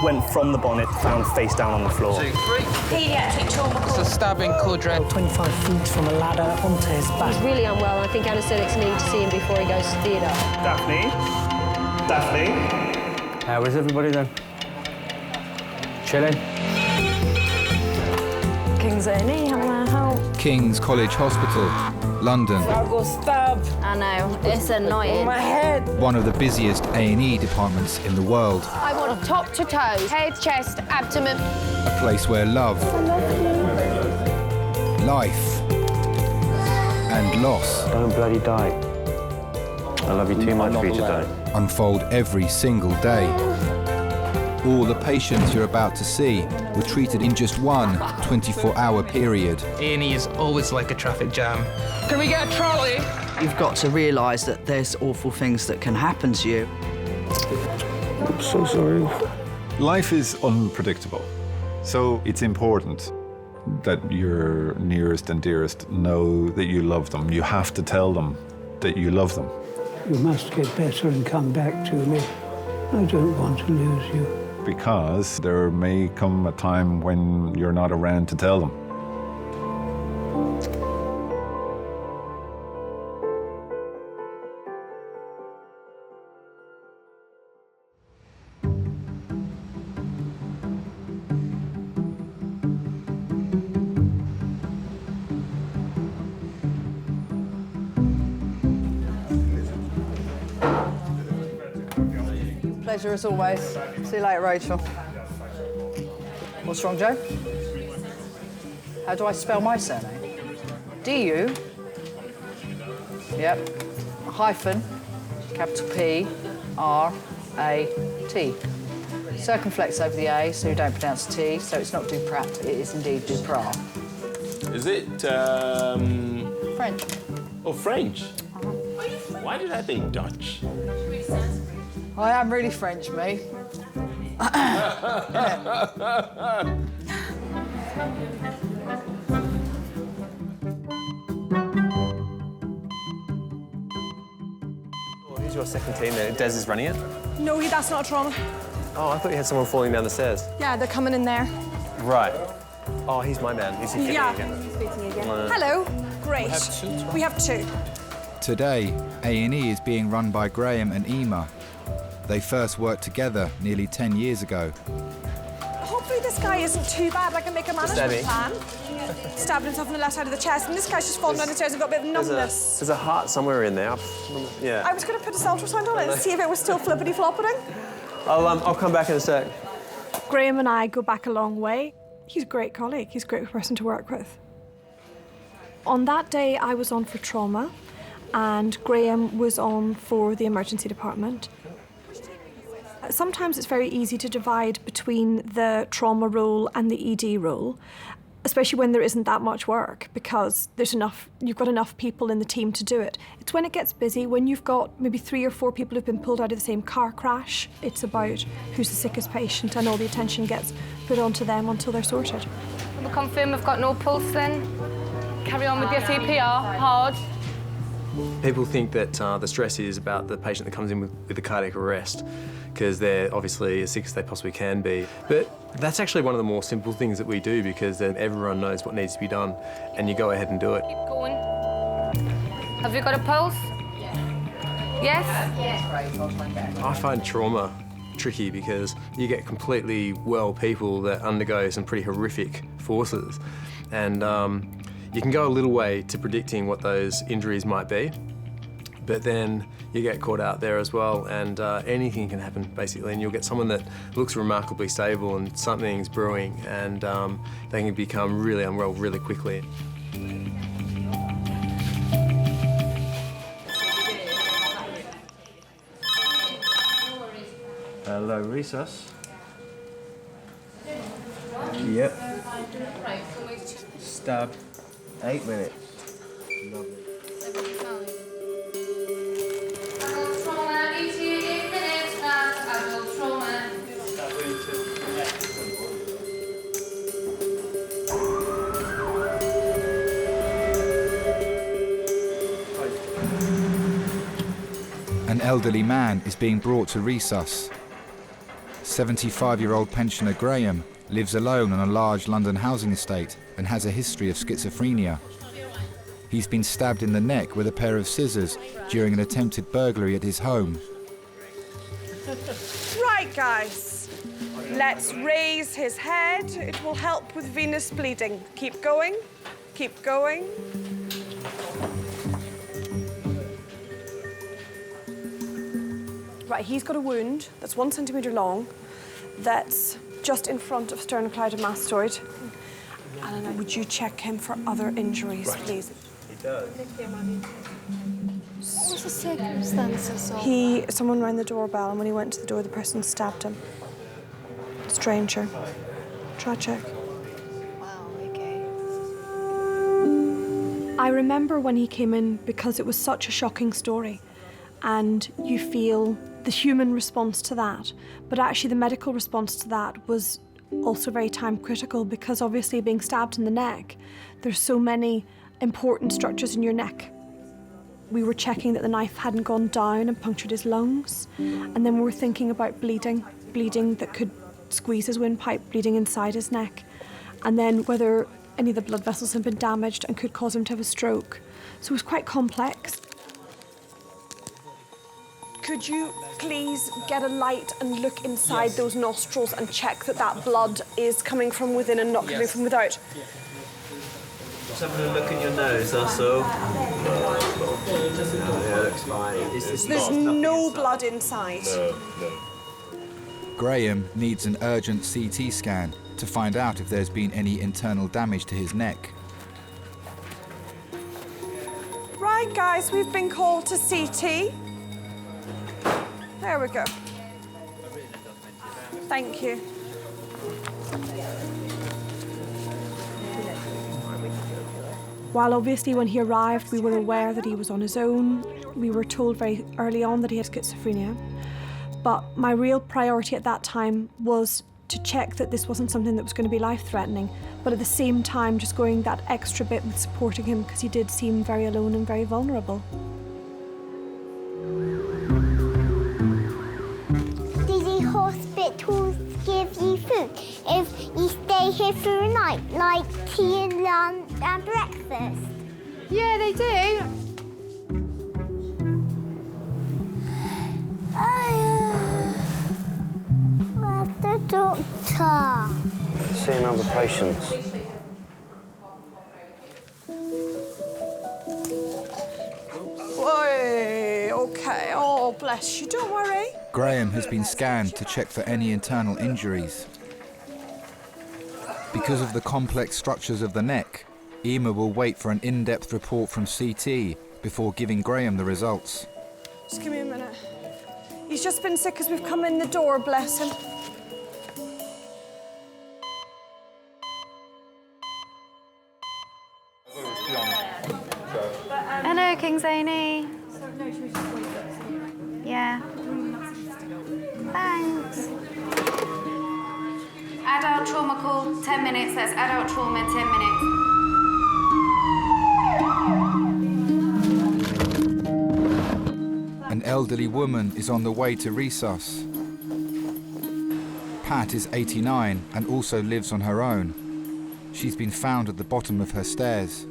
went from the bonnet, found face down on the floor. 2, 3. Pediatric trauma It's a stabbing quadrant. 25 feet from a ladder onto his back. He's really unwell. I think anaesthetics need to see him before he goes to theatre. Daphne? Daphne? How is everybody then? Chilling? King's A&E, how can I help? King's College Hospital, London. I got stabbed. I know, it's annoying. My head. One of the busiest A&E departments in the world. I want top to toe, head, chest, abdomen. A place where love, life, and loss Don't bloody die. I love you too much for you to die. unfold every single day. All the patients you're about to see were treated in just one 24-hour period. A&E is always like a traffic jam. Can we get a trolley? You've got to realise that there's awful things that can happen to you. I'm so sorry. Life is unpredictable, so it's important that your nearest and dearest know that you love them. You have to tell them that you love them. You must get better and come back to me. I don't want to lose you. Because there may come a time when you're not around to tell them. Pleasure as always. See you later, Rachel. What's wrong, Joe? How do I spell my surname? D-U. Yep. Hyphen. Capital P. R-A-T. Circumflex over the A, so you don't pronounce T, so it's not Duprat, it is indeed Duprat. Is it, French. Oh, French? Why did I think Dutch? I am really French, me. Who's your second team then? Des is running it? No, that's not a trauma. Oh, I thought you had someone falling down the stairs. Yeah, they're coming in there. Right. Oh, he's my man. Is he Yeah. again? Hello. Great. We have two. Today, A&E is being run by Graeme and Emma. They first worked together nearly 10 years ago. Hopefully this guy isn't too bad. I can make a management plan. Stabbed himself in the left side of the chest, and this guy's just fallen down the stairs and got a bit of numbness. There's a heart somewhere in there. Yeah. I was going to put a ultrasound on it and see if it was still flippity-floppeting. I'll come back in a sec. Graeme and I go back a long way. He's a great colleague. He's a great person to work with. On that day, I was on for trauma, and Graeme was on for the emergency department. Sometimes it's very easy to divide between the trauma role and the ED role, especially when there isn't that much work, because you've got enough people in the team to do it. It's when it gets busy, when you've got maybe 3 or 4 people who've been pulled out of the same car crash. It's about who's the sickest patient, and all the attention gets put onto them until they're sorted. We'll confirm we've got no pulse then. Carry on with your CPR, hard. People think that the stress is about the patient that comes in with a cardiac arrest, because they're obviously as sick as they possibly can be. But that's actually one of the more simple things that we do, because then everyone knows what needs to be done, and you go ahead and do it. Keep going. Have you got a pulse? Yes? I find trauma tricky because you get completely well people that undergo some pretty horrific forces, and you can go a little way to predicting what those injuries might be, but then you get caught out there as well, and anything can happen, basically, and you'll get someone that looks remarkably stable and something's brewing, and they can become really unwell really quickly. Hello, resus. Yep. Stab. 8 minutes. Lovely. An elderly man is being brought to resus. 75-year-old pensioner Graeme lives alone on a large London housing estate and has a history of schizophrenia. He's been stabbed in the neck with a pair of scissors during an attempted burglary at his home. Right, guys. Let's raise his head. It will help with venous bleeding. Keep going. Keep going. Right, he's got a wound that's 1 centimetre long that's just in front of sternocleidomastoid. Anna, would you check him for other injuries, please? He does. What was the circumstances of Someone rang the doorbell, and when he went to the door, the person stabbed him. Stranger. Tragic. Wow, okay. I remember when he came in because it was such a shocking story, and you feel the human response to that, but actually the medical response to that was also very time critical, because obviously being stabbed in the neck, there's so many important structures in your neck. We were checking that the knife hadn't gone down and punctured his lungs, and then we were thinking about bleeding that could squeeze his windpipe, bleeding inside his neck, and then whether any of the blood vessels had been damaged and could cause him to have a stroke. So it was quite complex. Could you please get a light and look inside those nostrils and check that that blood is coming from within and not coming from without? Just having a look at your nose, that's all. Yeah, looks fine. There's no blood inside. No. Graeme needs an urgent CT scan to find out if there's been any internal damage to his neck. Right, guys, we've been called to CT. There we go. Thank you. While obviously when he arrived we were aware that he was on his own, we were told very early on that he had schizophrenia, but my real priority at that time was to check that this wasn't something that was going to be life-threatening, but at the same time just going that extra bit with supporting him, because he did seem very alone and very vulnerable. Hospitals give you food if you stay here for a night, like tea and lunch and breakfast? Yeah, they do. Where's the doctor? Seeing other patients. Oi, okay. Oh, bless you. Don't worry. Graeme has been scanned to check for any internal injuries. Because of the complex structures of the neck, Emma will wait for an in-depth report from CT before giving Graeme the results. Just give me a minute. He's just been sick as we've come in the door, bless him. Hello, King Zany. Yeah. Thanks. Adult trauma call, 10 minutes. That's adult trauma, 10 minutes. An elderly woman is on the way to resus. Pat is 89 and also lives on her own. She's been found at the bottom of her stairs.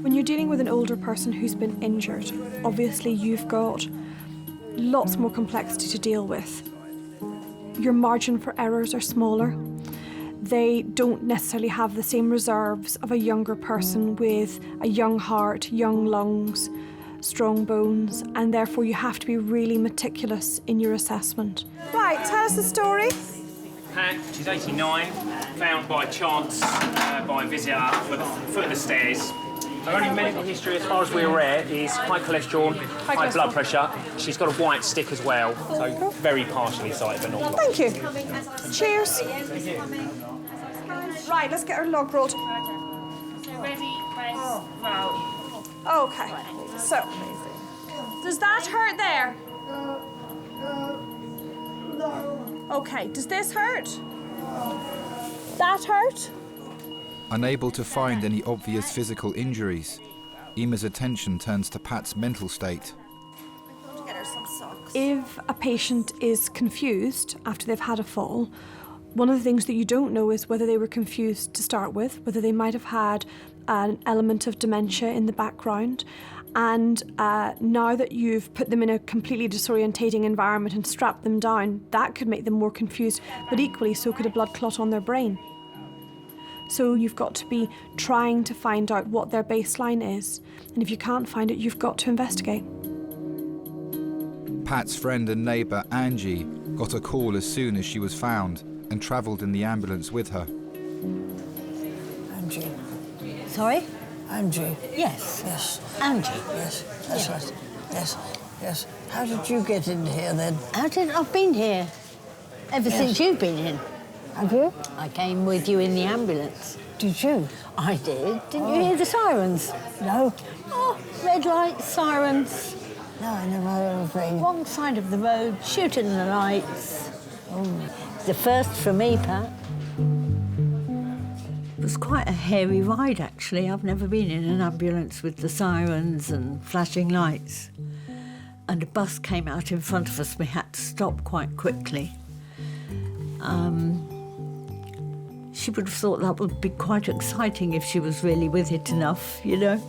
When you're dealing with an older person who's been injured, obviously you've got lots more complexity to deal with. Your margin for errors are smaller. They don't necessarily have the same reserves of a younger person with a young heart, young lungs, strong bones, and therefore you have to be really meticulous in your assessment. Right, tell us the story. Pat, she's 89, found by chance by a visitor at the foot of the stairs. Her only medical history, as far as we're aware, is high cholesterol, high blood pressure. She's got a white stick as well, so very partially sighted, but not Thank you. Cheers. Right, let's get our log rolled. Ready, press, roll. Okay, so, does that hurt there? Okay, does this hurt? That hurt? Unable to find any obvious physical injuries, Emma's attention turns to Pat's mental state. Get her some If a patient is confused after they've had a fall, one of the things that you don't know is whether they were confused to start with, whether they might have had an element of dementia in the background. And now that you've put them in a completely disorientating environment and strapped them down, that could make them more confused, but equally so could a blood clot on their brain. So you've got to be trying to find out what their baseline is. And if you can't find it, you've got to investigate. Pat's friend and neighbour Angie got a call as soon as she was found and travelled in the ambulance with her. Angie. Sorry? Angie. Yes. Yes. Angie. Yes, that's right. Yes, yes. How did you get in here then? I've been here ever since you've been in. Have you? I came with you in the ambulance. Did you? I did. Didn't you hear the sirens? No. Oh, red lights, sirens. No, I never heard of a thing. Wrong side of the road, shooting the lights. Oh, it's the first for me, Pat. It was quite a hairy ride, actually. I've never been in an ambulance with the sirens and flashing lights. And a bus came out in front of us. We had to stop quite quickly. She would have thought that would be quite exciting if she was really with it enough, you know?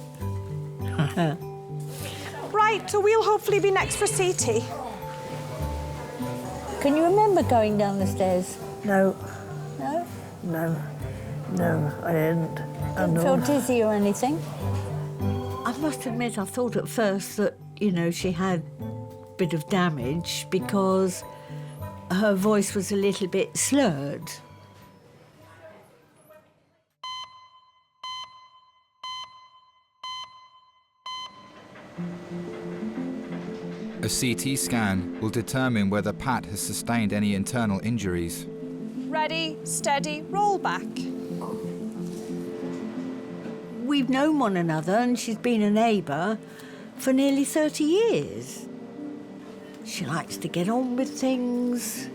Right, so we'll hopefully be next for CT. Can you remember going down the stairs? No. No? No. No, I didn't. Didn't feel dizzy or anything? I must admit, I thought at first that, you know, she had a bit of damage because her voice was a little bit slurred. A CT scan will determine whether Pat has sustained any internal injuries. Ready, steady, roll back. We've known one another and she's been a neighbour for nearly 30 years. She likes to get on with things.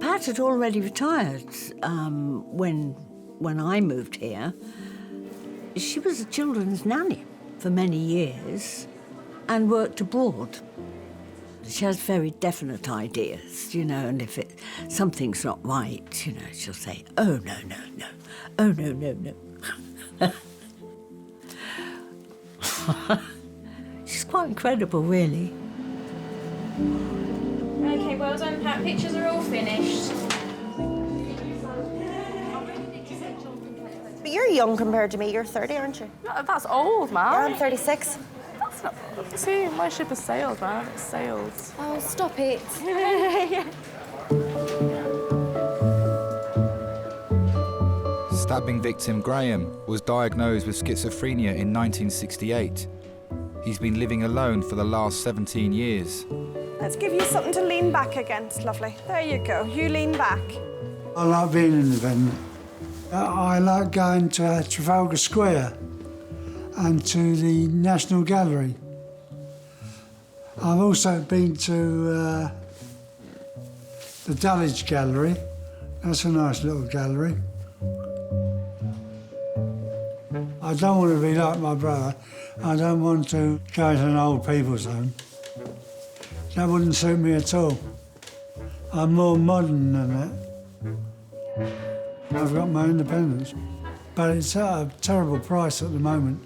Pat had already retired when I moved here. She was a children's nanny for many years and worked abroad. She has very definite ideas, you know, and if something's not right, you know, she'll say, oh, no, no, no, oh, no, no, no. She's quite incredible, really. OK, well done, Pat. Pictures are all finished. But you're young compared to me. You're 30, aren't you? No, that's old, man. Yeah, I'm 36. That's not... See, my ship has sailed, man. It's sailed. Oh, stop it. Stabbing victim Graeme was diagnosed with schizophrenia in 1968. He's been living alone for the last 17 years. Let's give you something to lean back against, lovely. There you go. You lean back. I like being independent. I like going to Trafalgar Square and to the National Gallery. I've also been to the Dulwich Gallery. That's a nice little gallery. I don't want to be like my brother. I don't want to go to an old people's home. That wouldn't suit me at all. I'm more modern than that. I've got my independence, but it's at a terrible price at the moment.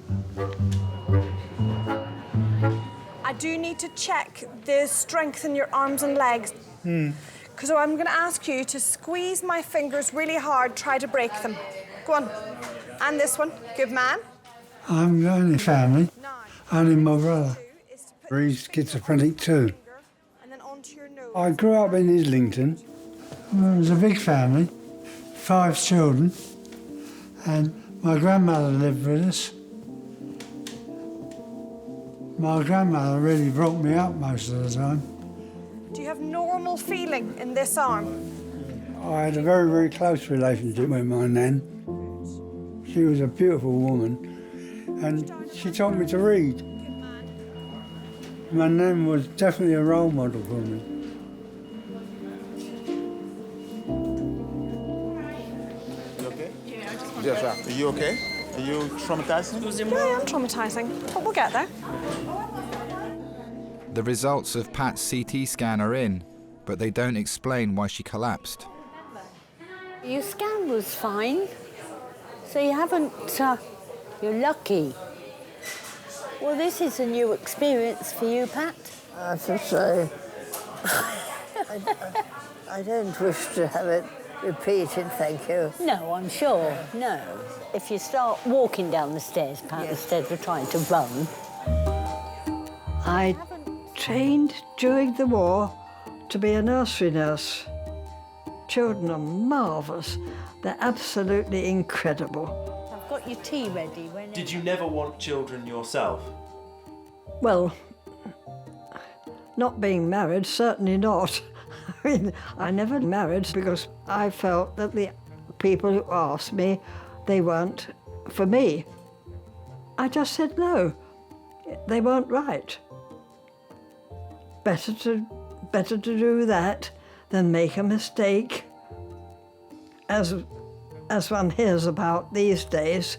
I do need to check the strength in your arms and legs. So I'm going to ask you to squeeze my fingers really hard, try to break them. Go on. And this one. Good man. I'm the only family, only my brother. He's schizophrenic too. I grew up in Islington. It was a big family, 5 children, and my grandmother lived with us. My grandmother really brought me up most of the time. Do you have normal feeling in this arm? I had a very, very close relationship with my nan. She was a beautiful woman, and she taught me to read. My nan was definitely a role model for me. You okay? Yes, sir. Are you okay? Are you traumatizing? Yeah, I am traumatizing, but we'll get there. The results of Pat's CT scan are in, but they don't explain why she collapsed. Your scan was fine, so you haven't... you're lucky. Well, this is a new experience for you, Pat. I have to say, I don't wish to have it repeated, thank you. No, I'm sure, no. If you start walking down the stairs, Pat, instead of trying to run. I trained during the war to be a nursery nurse. Children are marvellous. They're absolutely incredible. I've got your tea ready. Did you never want children yourself? Well, not being married, certainly not. I mean, I never married because I felt that the people who asked me, they weren't for me. I just said no. They weren't right. Better to do that than make a mistake, as one hears about these days.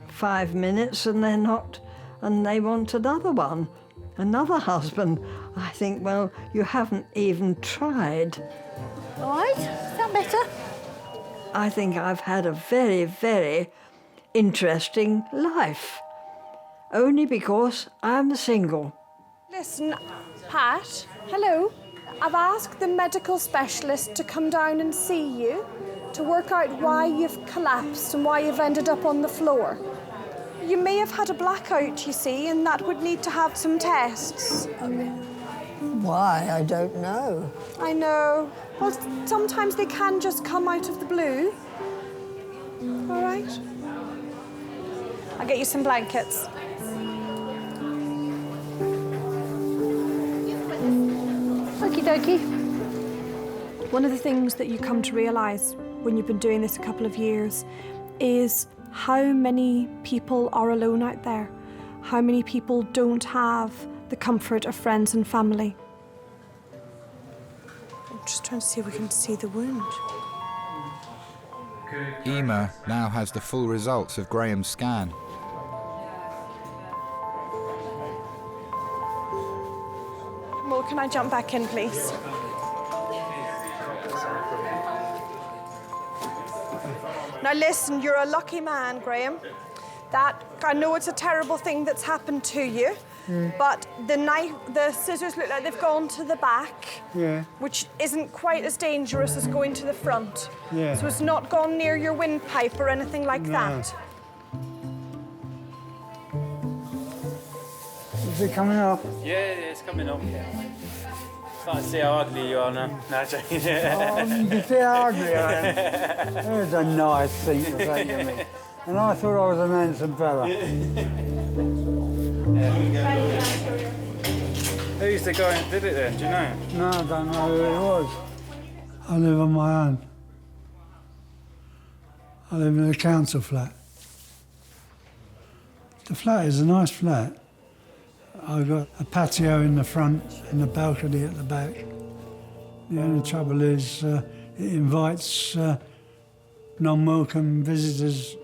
5 minutes and they're not, and they want another one, another husband. I think, well, you haven't even tried. All right, is that better? I think I've had a very, very interesting life, only because I'm single. Listen, Pat, hello. I've asked the medical specialist to come down and see you to work out why you've collapsed and why you've ended up on the floor. You may have had a blackout, you see, and that would need to have some tests. Why? I don't know. I know. Well, sometimes they can just come out of the blue. All right? I'll get you some blankets. Okie dokie. One of the things that you come to realise when you've been doing this a couple of years is how many people are alone out there, how many people don't have the comfort of friends and family. I'm just trying to see if we can see the wound. Emma now has the full results of Graeme's scan. Well, can I jump back in, please? Now listen, you're a lucky man, Graeme. I know it's a terrible thing that's happened to you, but the scissors look like they've gone to the back, which isn't quite as dangerous as going to the front. Yeah. So it's not gone near your windpipe or anything like that. Is it coming up? Yeah, it's coming up. Can't see how ugly you are now. No, joking. You can see how ugly I am. There's a nice thing to say to me. And I thought I was a handsome fella. Who's the guy who did it then? Do you know? No, I don't know who it was. I live on my own. I live in a council flat. The flat is a nice flat. I've got a patio in the front and a balcony at the back. The only trouble is it invites non-welcome visitors.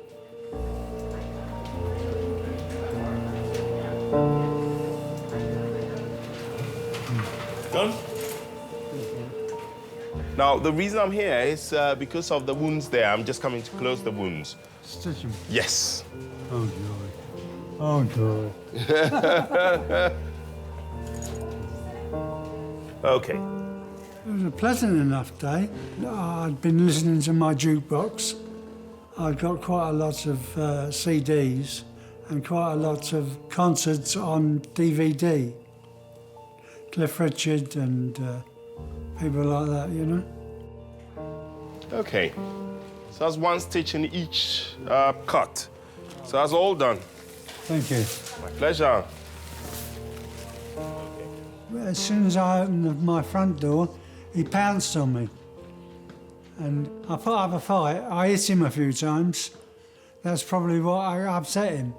Done? Now, the reason I'm here is because of the wounds there. I'm just coming to close the wounds. Stitch them? Yes. Oh, joy. Oh, joy. Okay. It was a pleasant enough day. I'd been listening to my jukebox. I'd got quite a lot of CDs and quite a lot of concerts on DVD. Cliff Richard and people like that, you know. Okay. So that's one stitch in each cut. So that's all done. Thank you. My pleasure. As soon as I opened my front door, he pounced on me. And I put up a fight. I hit him a few times. That's probably what upset him.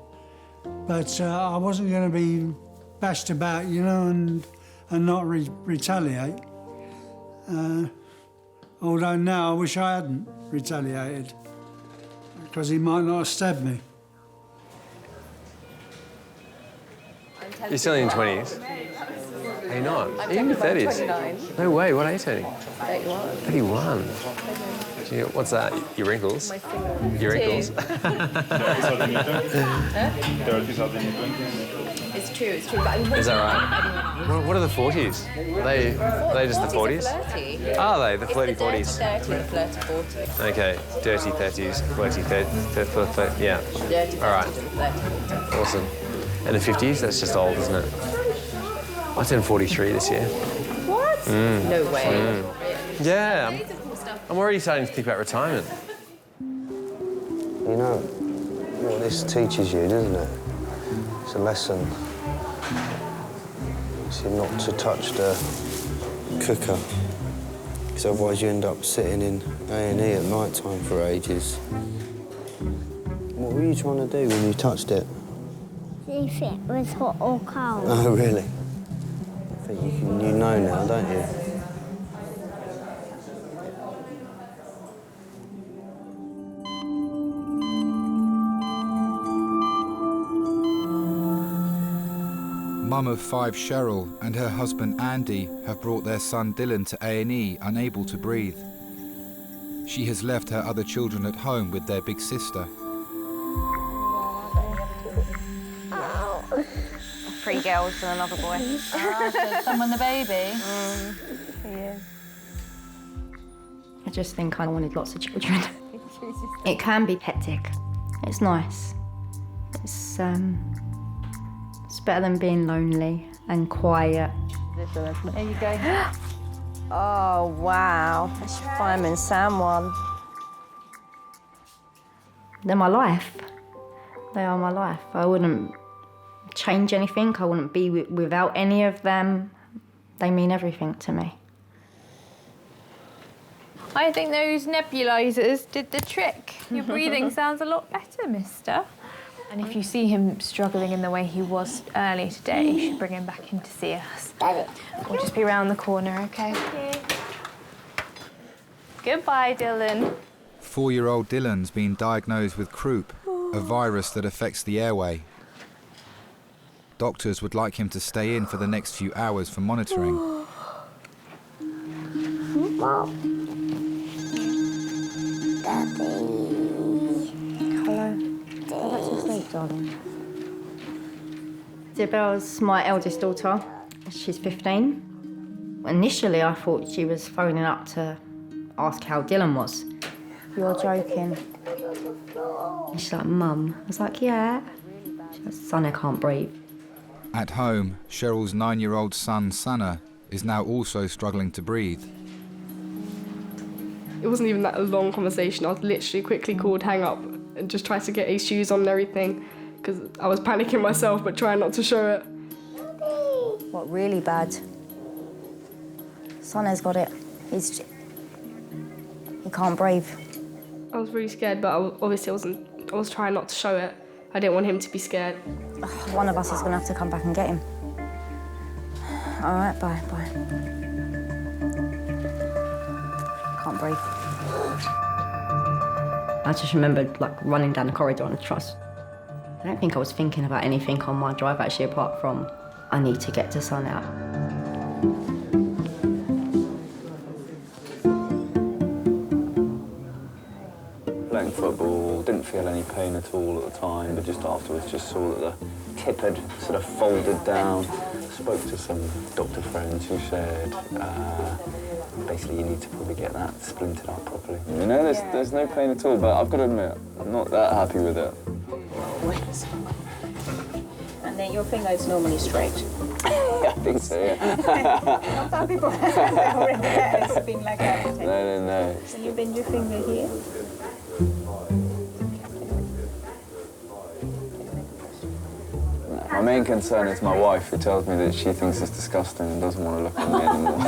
But I wasn't going to be bashed about, you know, and not retaliate. Although now I wish I hadn't retaliated, because he might not have stabbed me. You're still in your 20s. Are you not? I'm Are you in your 30s? 29. No way, what are you turning? 31. 31. What's that? Your wrinkles? My finger. Your wrinkles? It's true, it's true. But Is that right? What are the 40s? Are they just the 40s? Are they? The flirty 40s? 30 and the flirty 40. Okay, dirty 30s, flirty 30s, yeah. Dirty 30 All right. and flirty 40. Awesome. And the 50s? That's just old, isn't it? I turned 43 this year. What? No way. Yeah, I'm already starting to think about retirement. You know what this teaches you, doesn't it? It's a lesson. It's not to touch the cooker, because otherwise you end up sitting in A&E at night time for ages. What were you trying to do when you touched it? See if it was hot or cold. Oh, really? I think you know now, don't you? Mum of 5 Cheryl and her husband Andy have brought their son Dylan to A&E unable to breathe. She has left her other children at home with their big sister. 3 girls and another boy. Someone the baby? Yeah. I just think I wanted lots of children. It can be hectic. It's nice. It's better than being lonely and quiet. There you go. Oh, wow. That's your fireman Sam one. They're my life. They are my life. I wouldn't change anything. I wouldn't be without any of them. They mean everything to me. I think those nebulizers did the trick. Your breathing sounds a lot better, mister. And if you see him struggling in the way he was earlier today, you should bring him back in to see us. We'll just be round the corner, okay? Goodbye, Dylan. 4-year-old Dylan's been diagnosed with croup, a virus that affects the airway. Doctors would like him to stay in for the next few hours for monitoring. Mom. Daddy. Hello. Go back to sleep, darling. Doorbell's my eldest daughter. She's 15. Initially, I thought she was phoning up to ask how Dylan was. You're joking. And she's like, Mum. I was like, yeah. She goes, Son, I can't breathe. At home, Cheryl's 9-year-old son, Sana, is now also struggling to breathe. It wasn't even that a long conversation. I was literally quickly called, hang up, and just tried to get his shoes on and everything, because I was panicking myself, but trying not to show it. What, really bad? Sana's got it. He can't breathe. I was really scared, but I was trying not to show it. I didn't want him to be scared. One of us is going to have to come back and get him. All right, bye. Can't breathe. I just remembered running down the corridor on the truss. I don't think I was thinking about anything on my drive actually, apart from I need to get the sun out. Playing football, didn't feel any pain at all at the time, but just afterwards just saw that the tip had sort of folded down. Spoke to some doctor friends who said, basically you need to probably get that splintered up properly. You know, there's no pain at all, but I've got to admit, I'm not that happy with it. And then your finger's normally straight. I think so, yeah. Not some people have it's been like that. No. So you bend your finger here. My main concern is my wife, who tells me that she thinks it's disgusting and doesn't want to look at me anymore.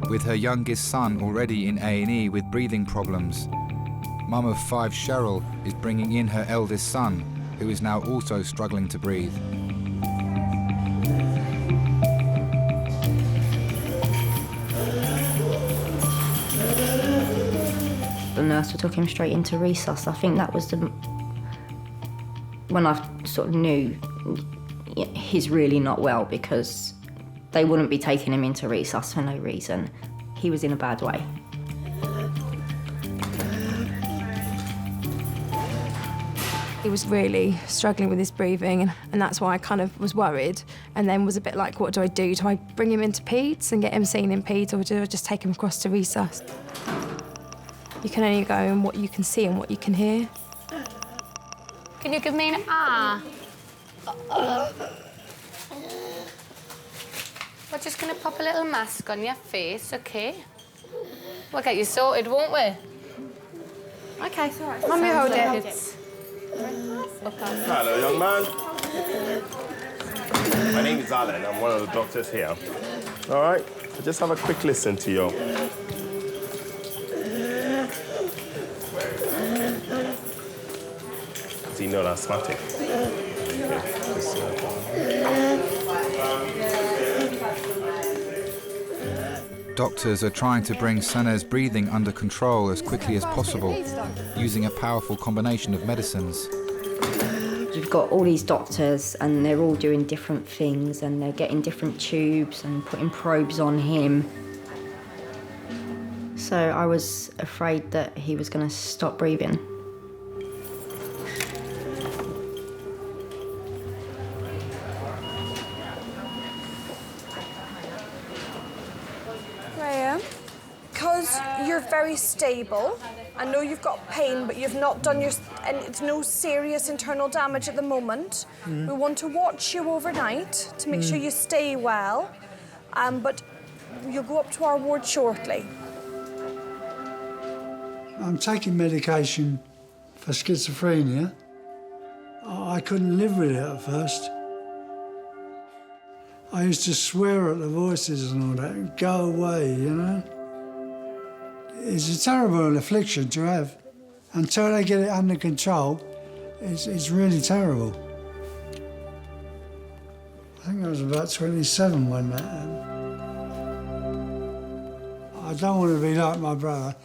With her youngest son already in A&E with breathing problems, Mum of 5 Cheryl is bringing in her eldest son, who is now also struggling to breathe. the nurse took him straight into resus. I think that was when I sort of knew he's really not well, because they wouldn't be taking him into resus for no reason. He was in a bad way. He was really struggling with his breathing, and that's why I kind of was worried, and then was a bit like, what do I do? Do I bring him into peds and get him seen in peds, or do I just take him across to resus? You can only go in what you can see and what you can hear. Can you give me an ah? We're just going to pop a little mask on your face, OK? We'll get you sorted, won't we? OK, it's all right. Mummy, hold it. Hello, young man. My name is Alan. I'm one of the doctors here. All right? So just have a quick listen to you. Is he not asthmatic? Doctors are trying to bring Saneh's breathing under control as quickly as possible, using a powerful combination of medicines. We've got all these doctors, and they're all doing different things, and they're getting different tubes and putting probes on him. So I was afraid that he was going to stop breathing. Graeme, because you're very stable, I know you've got pain, but you've not done and it's no serious internal damage at the moment. We want to watch you overnight to make sure you stay well, but you'll go up to our ward shortly. I'm taking medication for schizophrenia. I couldn't live with it at first. I used to swear at the voices and all that, and go away, you know? It's a terrible affliction to have. Until they get it under control, it's really terrible. I think I was about 27 when that happened. I don't want to be like my brother.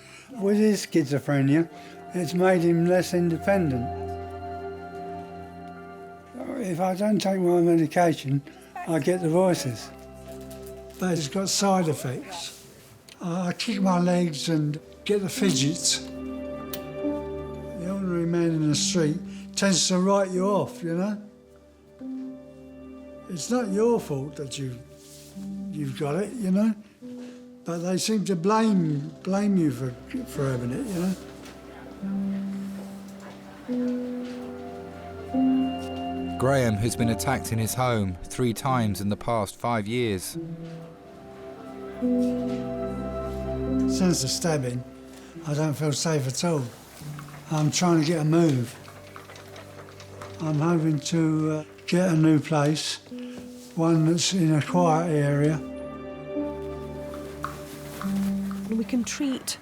With his schizophrenia, it's made him less independent. If I don't take my medication, I get the voices. But it's got side effects. I kick my legs and get the fidgets. The ordinary man in the street tends to write you off, you know? It's not your fault that you've got it, you know? But they seem to blame you for having it, you know? Graeme has been attacked in his home 3 times in the past 5 years. Since the stabbing, I don't feel safe at all. I'm trying to get a move. I'm hoping to get a new place, one that's in a quiet area. We can treat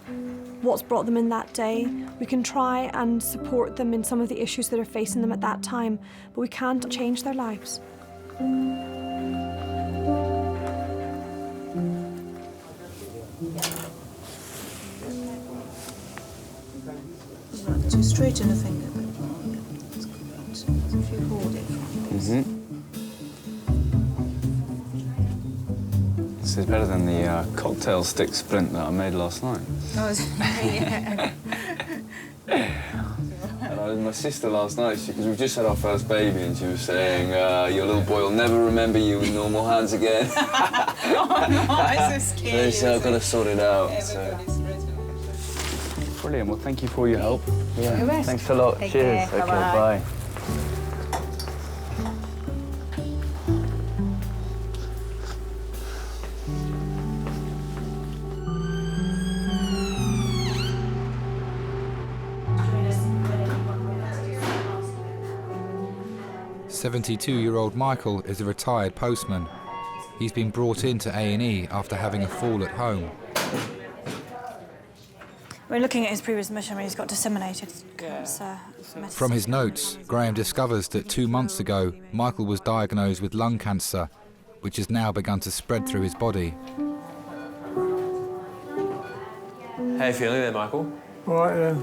what's brought them in that day. We can try and support them in some of the issues that are facing them at that time, but we can't change their lives. Just straighten the finger. If you hold it. This is better than the cocktail stick splint that I made last night. Oh, yeah. And I was with my sister last night, because we've just had our first baby, and she was saying, your little boy will never remember you with normal hands again. Oh, no, it's so scary. So I've got to sort it out. So. Brilliant. Well, thank you for your help. Yeah. Thanks a lot. Take Cheers. care. Okay, Bye-bye. bye. "72-year-old Michael is a retired postman. He's been brought into A&E after having a fall at home. We're looking at his previous mission where he's got disseminated cancer. From his notes, Graeme discovers that 2 months ago, Michael was diagnosed with lung cancer, which has now begun to spread through his body. How are you feeling there, Michael? Right then.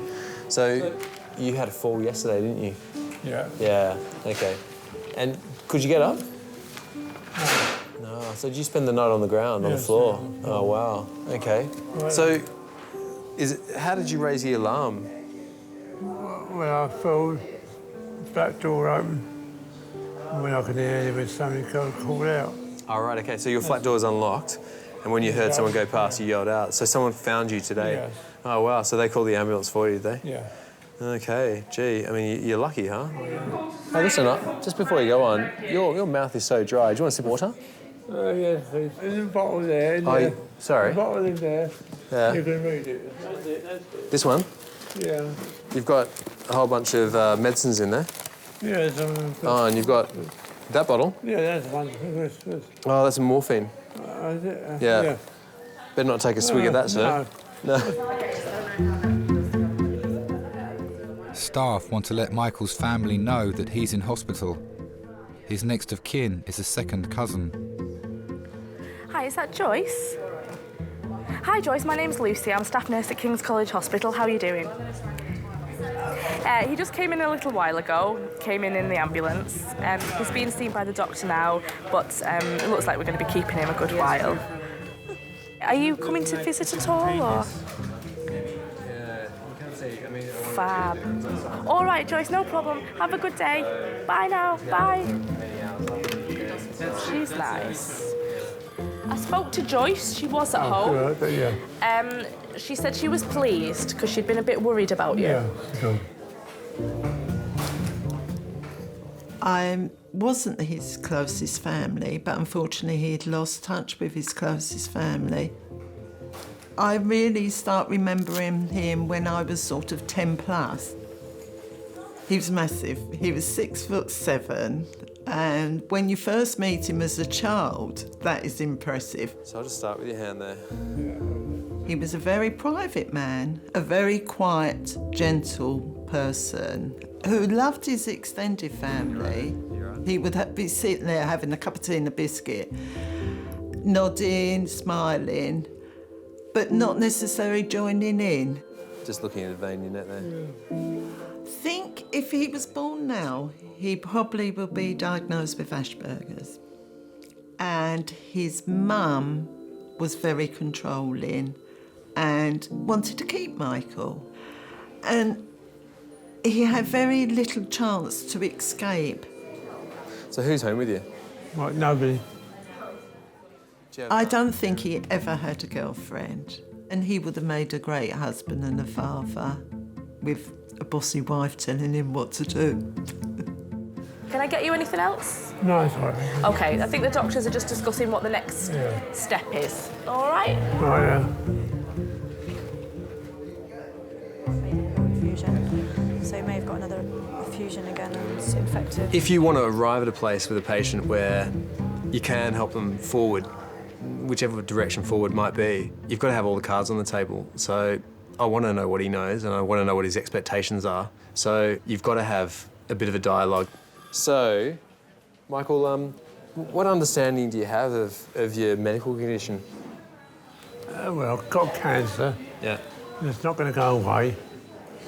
So, you had a fall yesterday, didn't you? Yeah. Yeah, okay. And could you get up? No. So did you spend the night on the ground, on the floor? Oh, wow. Okay. Right. So, how did you raise the alarm? When I fell, the back door open. When I could hear there was something called out. Oh, right, okay. So your flat door is unlocked, and when you heard someone go past, you yelled out. So someone found you today? Yes. Oh, wow. So they called the ambulance for you, did they? Yeah. Okay. Gee, I mean, you're lucky, huh? Hey, listen up. Just before you go on, your mouth is so dry. Do you want a sip of water? Yes, please. There's a bottle there. Sorry? A bottle in there. Yeah. You can read it. That's it. This one? Yeah. You've got a whole bunch of medicines in there. Yeah, Oh, and you've got that bottle? Yeah, that's one. Oh, that's morphine. Is it? Yeah. Better not take a swig of that, sir. No. Staff want to let Michael's family know that he's in hospital. His next of kin is a second cousin. Hi, is that Joyce? Hi Joyce, my name's Lucy. I'm staff nurse at King's College Hospital. How are you doing? He just came in a little while ago, came in the ambulance. He's being seen by the doctor now, but it looks like we're going to be keeping him a good while. Are you coming to visit at all, or...? Yeah, you can't see. I mean... Fab. All right, Joyce, no problem. Have a good day. Bye now. Bye. She's nice. I spoke to Joyce. She was at home. Right, yeah. She said she was pleased because she'd been a bit worried about you. Yeah, sure. I wasn't his closest family, but unfortunately he'd lost touch with his closest family. I really start remembering him when I was sort of 10 plus. He was massive. He was 6'7", and when you first meet him as a child, that is impressive. So I'll just start with your hand there. He was a very private man, a very quiet, gentle person who loved his extended family. He would be sitting there having a cup of tea and a biscuit, nodding, smiling, but not necessarily joining in. Just looking at a vein in your neck there. I think if he was born now, he probably will be diagnosed with Asperger's. And his mum was very controlling and wanted to keep Michael. And he had very little chance to escape. So who's home with you? Right, nobody. I don't think he ever had a girlfriend, and he would have made a great husband and a father, with a bossy wife telling him what to do. Can I get you anything else? No, it's all right. OK, I think the doctors are just discussing what the next step is. All right? Right, yeah. Infusion. So you may have got another effusion again and it's infected. If you want to arrive at a place with a patient where you can help them forward, whichever direction forward might be, you've got to have all the cards on the table. So I want to know what he knows and I want to know what his expectations are. So you've got to have a bit of a dialogue. So, Michael, what understanding do you have of your medical condition? Well, I've got cancer. Yeah. It's not going to go away.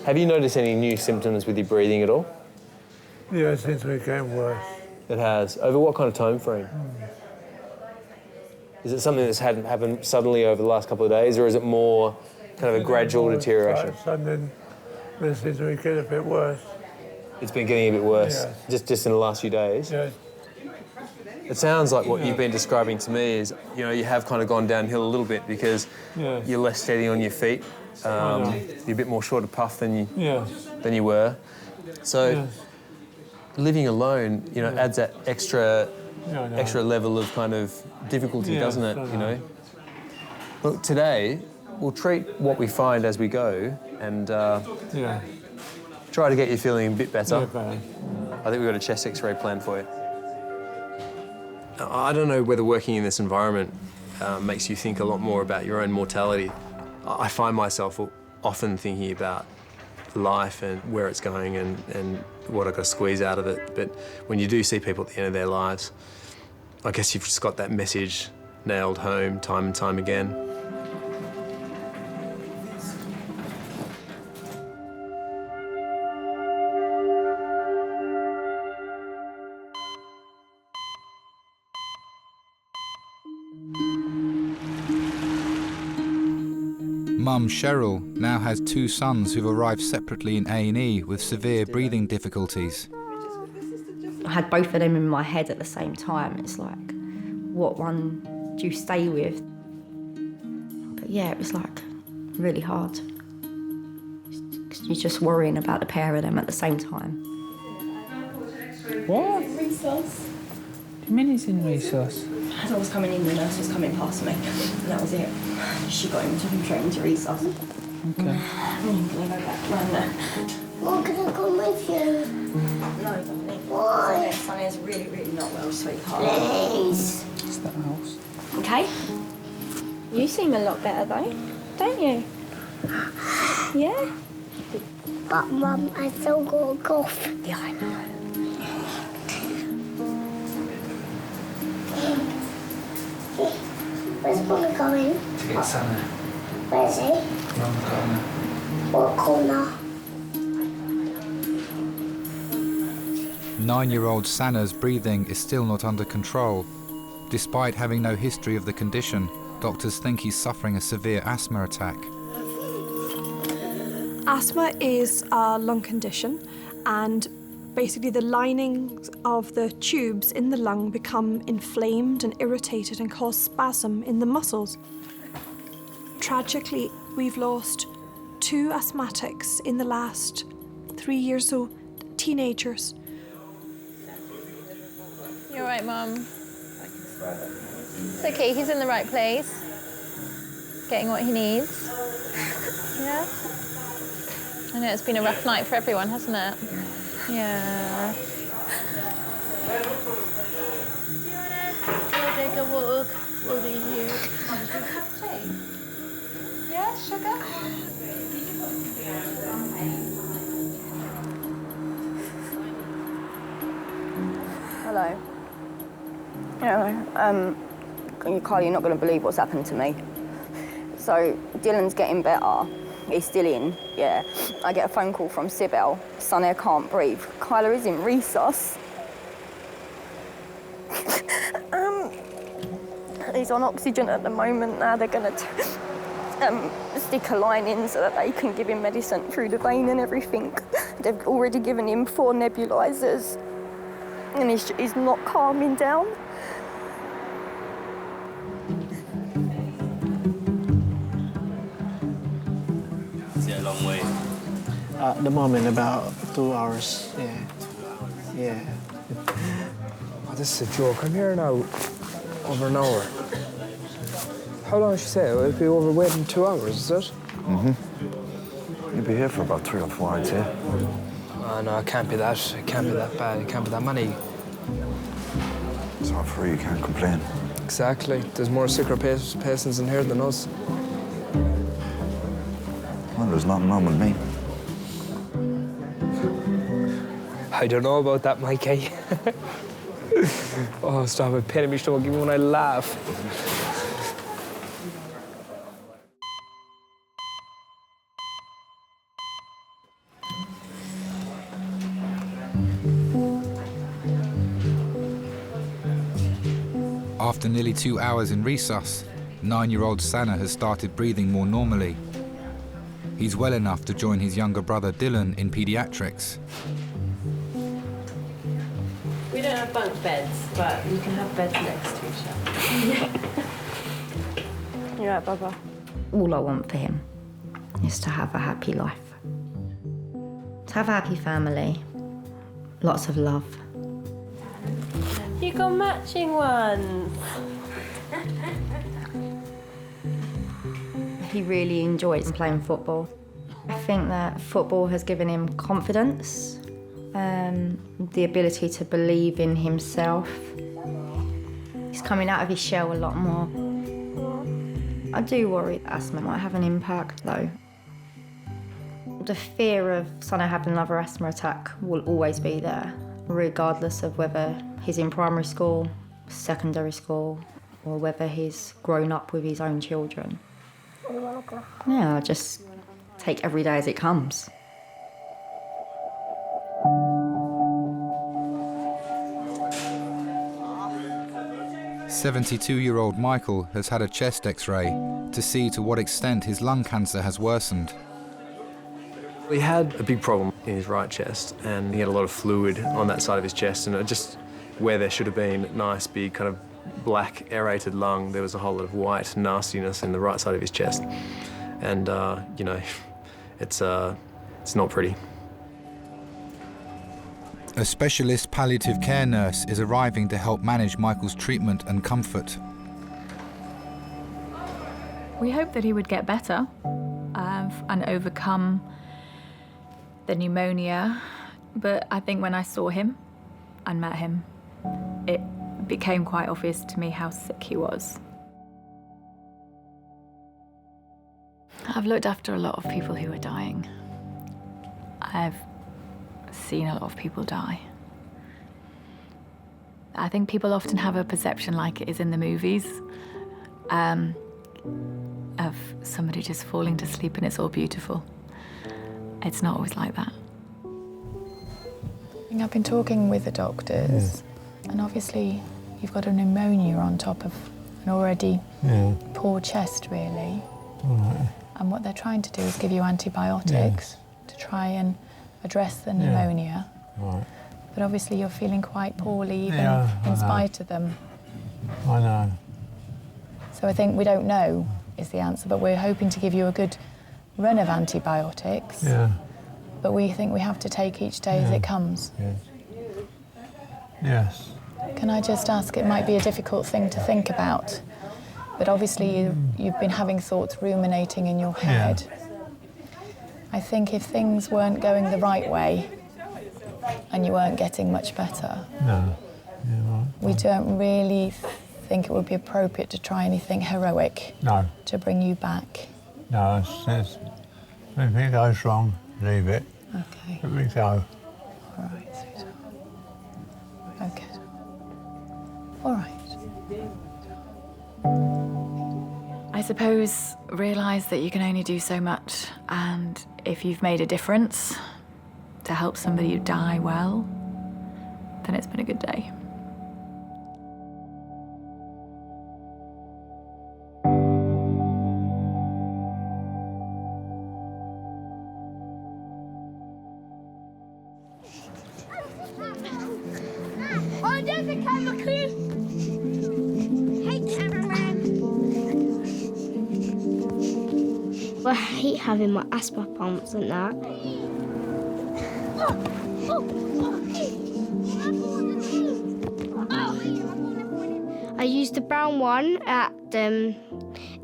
Have you noticed any new symptoms with your breathing at all? Yeah, it seems to be getting worse. It has. Over what kind of time frame? Is it something that's happened suddenly over the last couple of days, or is it more kind of a gradual deterioration? Suddenly, it seems to be getting a bit worse. It's been getting a bit worse, just in the last few days? Yeah. It sounds like what you've been describing to me is, you know, you have kind of gone downhill a little bit because you're less steady on your feet. You're a bit more short of puff than you were. So living alone, you know, adds that extra level of kind of difficulty, doesn't it? You know. Look, today we'll treat what we find as we go, and try to get you feeling a bit better. I think we've got a chest X-ray planned for you. I don't know whether working in this environment makes you think a lot more about your own mortality. I find myself often thinking about life and where it's going and what I've got to squeeze out of it. But when you do see people at the end of their lives, I guess you've just got that message nailed home time and time again. Mum Cheryl now has 2 sons who've arrived separately in A&E with severe breathing difficulties. I had both of them in my head at the same time. It's like, what one do you stay with? But yeah, it was like really hard. You're just worrying about the pair of them at the same time. What? Resource. What do you mean he's in resource? As I was coming in, the nurse was coming past me. And that was it. She got him, took him straight into resource. Okay. I'm gonna go back round there. Well, can I come with you? No, darling. Why? Sonny's really, really not well, sweetheart. Please. It's that house. Okay. You seem a lot better though, don't you? Yeah? But Mum, I still got a cough. Yeah, I know. Where's Mummy going? To get Santa. Where's he? Around the corner. What corner? 9-year-old Sana's breathing is still not under control. Despite having no history of the condition, doctors think he's suffering a severe asthma attack. Asthma is a lung condition, and basically the linings of the tubes in the lung become inflamed and irritated and cause spasm in the muscles. Tragically, we've lost 2 asthmatics in the last 3 years, so teenagers. You all right, Mum? It's okay, he's in the right place. Getting what he needs. Yeah? I know it's been a rough night for everyone, hasn't it? Yeah. Do you wanna take a walk? We'll be here. Yeah, sugar? Hello. Carl, you're not going to believe what's happened to me. So, Dylan's getting better. He's still in, yeah. I get a phone call from Sybil. Sonny can't breathe. Kyla is in resus. He's on oxygen at the moment now. They're going to stick a line in so that they can give him medicine through the vein and everything. They've already given him 4 nebulizers. And he's not calming down. Is it a long way? At the moment, about 2 hours. Yeah. Yeah. Oh, this is a joke. I'm here now over an hour. How long did she say? It'll be over waiting 2 hours, is it? Mm-hmm. You'll be here for about 3 or 4 hours, yeah? Oh, no, it can't be that. It can't be that bad. It can't be that many. It's all free, you can't complain. Exactly. There's more sicker patients in here than us. Well, there's nothing wrong with me. I don't know about that, Mikey. Oh, stop it. Pain in my stomach, even when I laugh. After nearly 2 hours in resus, 9-year-old Sana has started breathing more normally. He's well enough to join his younger brother Dylan in Pediatrics. We don't have bunk beds, but you can have beds next to each other. You're right, Baba. All I want for him is to have a happy life. To have a happy family. Lots of love. You got matching ones. He really enjoys playing football. I think that football has given him confidence, the ability to believe in himself. He's coming out of his shell a lot more. I do worry that asthma might have an impact though. The fear of Sonny having another asthma attack will always be there, regardless of whether he's in primary school, secondary school, or whether he's grown up with his own children. Yeah, I just take every day as it comes. 72-year-old Michael has had a chest x-ray to see to what extent his lung cancer has worsened. He had a big problem in his right chest, and he had a lot of fluid on that side of his chest, and it just where there should have been a nice big kind of black aerated lung, there was a whole lot of white nastiness in the right side of his chest. And, you know, it's not pretty. A specialist palliative care nurse is arriving to help manage Michael's treatment and comfort. We hoped that he would get better and overcome the pneumonia, but I think when I saw him and met him, it became quite obvious to me how sick he was. I've looked after a lot of people who are dying. I've seen a lot of people die. I think people often have a perception like it is in the movies, of somebody just falling to sleep and it's all beautiful. It's not always like that. I've been talking with the doctors, and obviously you've got a pneumonia on top of an already poor chest, really. Right. And what they're trying to do is give you antibiotics to try and address the pneumonia. Right. But obviously you're feeling quite poorly even I in know. spite of them. I know. So I think we don't know is the answer, but we're hoping to give you a good run of antibiotics. Yeah. But we think we have to take each day as it comes. Yes. Yes. Can I just ask, it might be a difficult thing to think about, but obviously you've been having thoughts ruminating in your head. I think if things weren't going the right way and you weren't getting much better, No. Yeah, right. we don't really think it would be appropriate to try anything heroic No. to bring you back. No, it's, if it goes wrong, leave it. Okay. Let me go. All right, sweetheart. Okay. All right. I suppose realise that you can only do so much, and if you've made a difference to help somebody die well, then it's been a good day. Oh, there's a camera, Chris! Hey, cameraman! I hate having my asthma pumps and that. I use the brown one at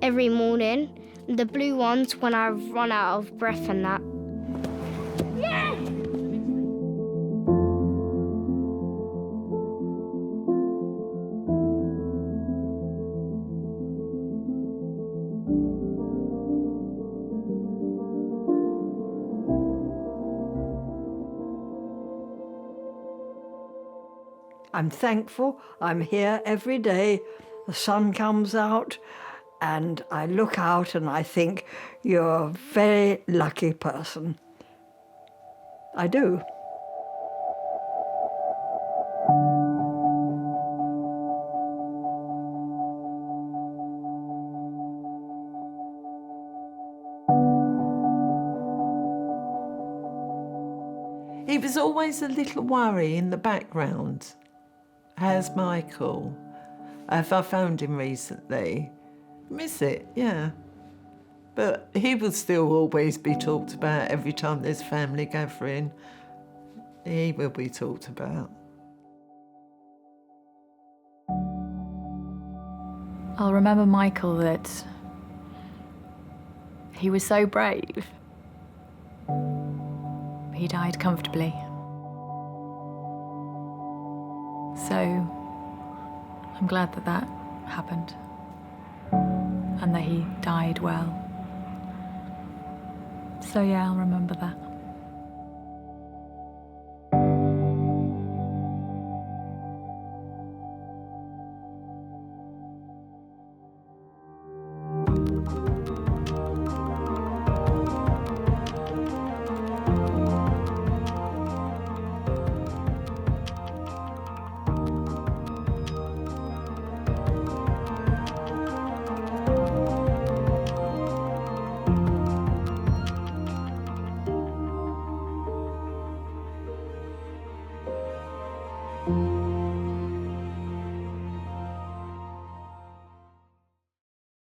every morning, and the blue ones when I run out of breath and that. I'm thankful I'm here every day. The sun comes out and I look out and I think you're a very lucky person. I do. He was always a little worry in the background. How's Michael? Have I found him recently? Miss it, yeah. But he will still always be talked about every time there's family gathering. He will be talked about. I'll remember Michael that he was so brave. He died comfortably. So I'm glad that that happened and that he died well. So yeah, I'll remember that. you.